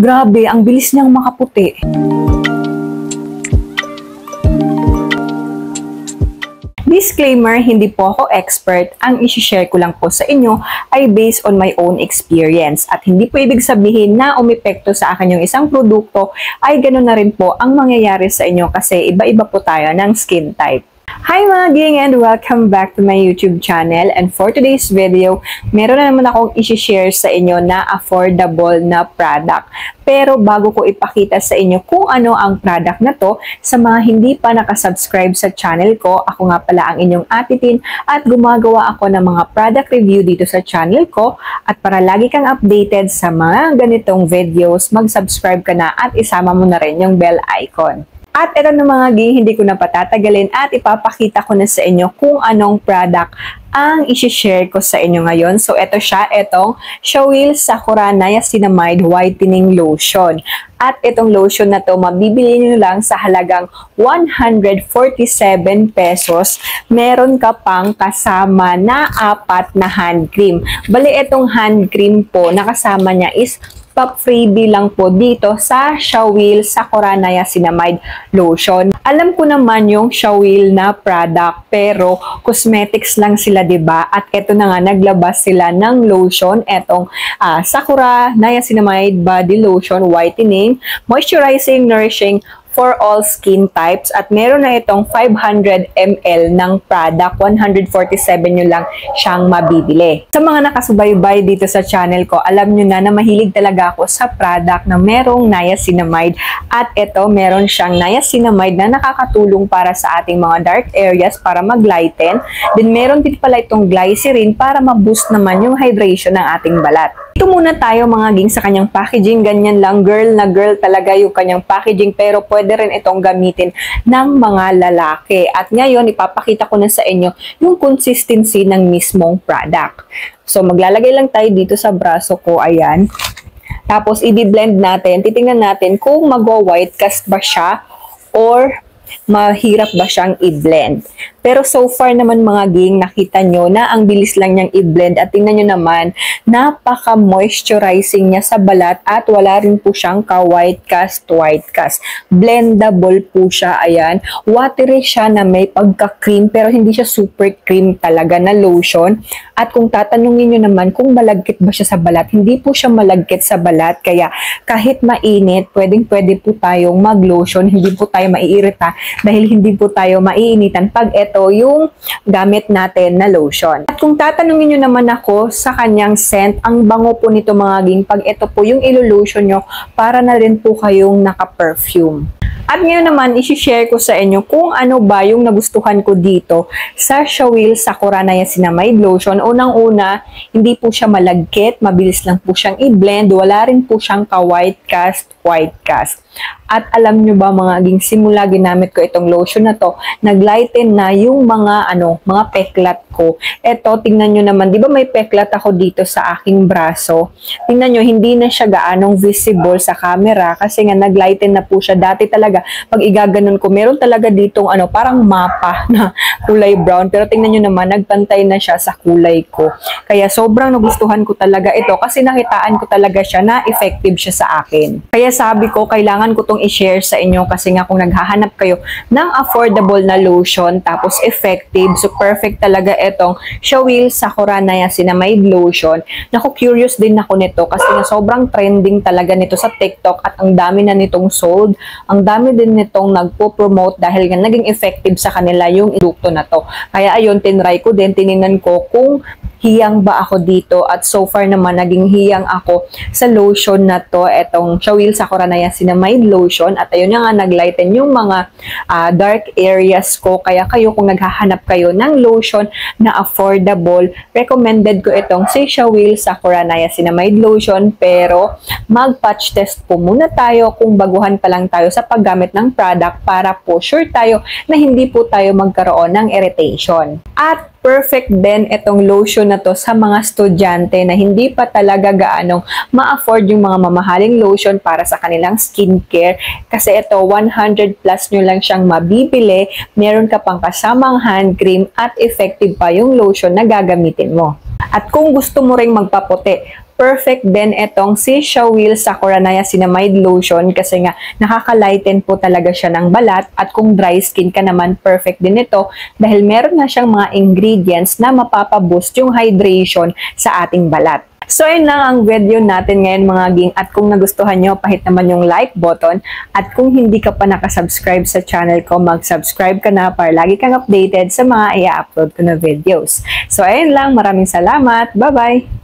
Grabe, ang bilis niyang makaputi. Disclaimer, hindi po ako expert. Ang isi-share ko lang po sa inyo ay based on my own experience. At hindi po ibig sabihin na umepekto sa akin yung isang produkto ay ganoon na rin po ang mangyayari sa inyo kasi iba-iba po tayo ng skin type. Hi mga ging and welcome back to my YouTube channel, and for today's video, meron na naman akong isi-share sa inyo na affordable na product. Pero bago ko ipakita sa inyo kung ano ang product na to, sa mga hindi pa nakasubscribe sa channel ko, ako nga pala ang inyong Ate Tin at gumagawa ako ng mga product review dito sa channel ko, at para lagi kang updated sa mga ganitong videos, mag-subscribe ka na at isama mo na rin yung bell icon. At ito na mga ging, hindi ko na patatagalin at ipapakita ko na sa inyo kung anong product ang isi-share ko sa inyo ngayon. So ito siya, itong Shawil Sakura Niacinamide Whitening Lotion. At itong lotion na to, mabibili nyo lang sa halagang 147 pesos. Meron ka pang kasama na 4 na hand cream. Bali, itong hand cream po, nakasama niya is freebie lang po dito sa Shawil Sakura Niacinamide Lotion. Alam ko naman yung Shawil na product, pero cosmetics lang sila, 'di ba? At eto na nga, naglabas sila ng lotion, etong Sakura Niacinamide Body Lotion Whitening, Moisturizing, Nourishing for all skin types, at meron na itong 500 ml ng product. 147 nyo lang siyang mabibili. Sa mga nakasubaybay dito sa channel ko, alam nyo na mahilig talaga ako sa product na merong niacinamide, at ito meron siyang niacinamide na nakakatulong para sa ating mga dark areas para mag-lighten. Then meron din pala itong glycerin para ma-boost naman yung hydration ng ating balat. Ito muna tayo mga ging sa kanyang packaging. Ganyan lang, girl na girl talaga yung kanyang packaging, pero pwede rin itong gamitin ng mga lalaki. At ngayon, ipapakita ko na sa inyo yung consistency ng mismong product. So, maglalagay lang tayo dito sa braso ko, ayan. Tapos, i-blend natin. Titingnan natin kung magwa-white cast ba siya or mahirap ba siyang i-blend. Pero so far naman mga ging, nakita nyo na ang bilis lang niyang i-blend, at tingnan nyo naman, napaka-moisturizing niya sa balat at wala rin po siyang ka-white cast. Blendable po siya, ayan. Watery siya na may pagka-cream, pero hindi siya super cream talaga na lotion. At kung tatanungin nyo naman kung malagkit ba siya sa balat, hindi po siya malagkit sa balat, kaya kahit mainit, pwedeng-pwede po tayong mag-lotion, hindi po tayo maiirita dahil hindi po tayo maiinitan pag ito yung gamit natin na lotion. At kung tatanungin nyo naman ako sa kanyang scent, ang bango po nito mga ging pag ito po yung ilo-lotion nyo, para na rin po kayong naka-perfume. At ngayon naman, isi-share ko sa inyo kung ano ba yung nagustuhan ko dito sa Shawil Sakura Niacinamide Lotion. Unang-una, hindi po siya malagkit, mabilis lang po siyang i-blend, wala rin po siyang ka-white cast. At alam nyo ba mga ging, simula ginamit ko itong lotion na to, naglighten na yung mga mga peklat ko. Eto, tingnan nyo naman, di ba may peklat ako dito sa aking braso? Tingnan nyo, hindi na siya gaanong visible sa camera kasi nga naglighten na po siya. Dati talaga, pag igaganon ko, meron talaga ditong parang mapa na kulay brown. Pero tingnan nyo naman, nagpantay na siya sa kulay ko. Kaya sobrang nagustuhan ko talaga ito kasi nakitaan ko talaga siya na effective siya sa akin. Kaya sabi ko, kailangan ko tong i-share sa inyo kasi nga kung naghahanap kayo ng affordable na lotion tapos effective, so perfect talaga itong Shawil Sakura Niacinamide Lotion. Naku, curious din ako nito kasi nga sobrang trending talaga nito sa TikTok at ang dami na nitong sold. Ang dami din nitong nagpo-promote dahil nga naging effective sa kanila yung produkto na to. Kaya ayun, tinry ko din, tinignan ko kung hiyang ba ako dito, at so far naman naging hiyang ako sa lotion na to, etong Shawil Sakura Niacinamide Lotion. At ayun nga, naglighten yung mga dark areas ko. Kaya kayo kung naghahanap kayo ng lotion na affordable, recommended ko itong si Shawil Sakura Niacinamide Lotion. Pero mag-patch test po muna tayo kung baguhan pa lang tayo sa paggamit ng product para po sure tayo na hindi po tayo magkaroon ng irritation. At perfect din itong lotion na to sa mga estudyante na hindi pa talaga gaanong ma-afford yung mga mamahaling lotion para sa kanilang skincare. Kasi ito, 100 plus nyo lang siyang mabibili, meron ka pang kasamang hand cream, at effective pa yung lotion na gagamitin mo. At kung gusto mo ring magpaputi, perfect din itong Sisha Wheel Sakura Niacinamide Lotion kasi nga nakaka-lighten po talaga siya ng balat at kung dry skin ka naman, perfect din ito dahil meron na siyang mga ingredients na mapapaboost yung hydration sa ating balat. So, ayun lang ang video natin ngayon mga ging. At kung nagustuhan nyo, pahit naman yung like button. At kung hindi ka pa nakasubscribe sa channel ko, mag-subscribe ka na para lagi kang updated sa mga i-upload ko na videos. So, ayun lang. Maraming salamat. Bye-bye!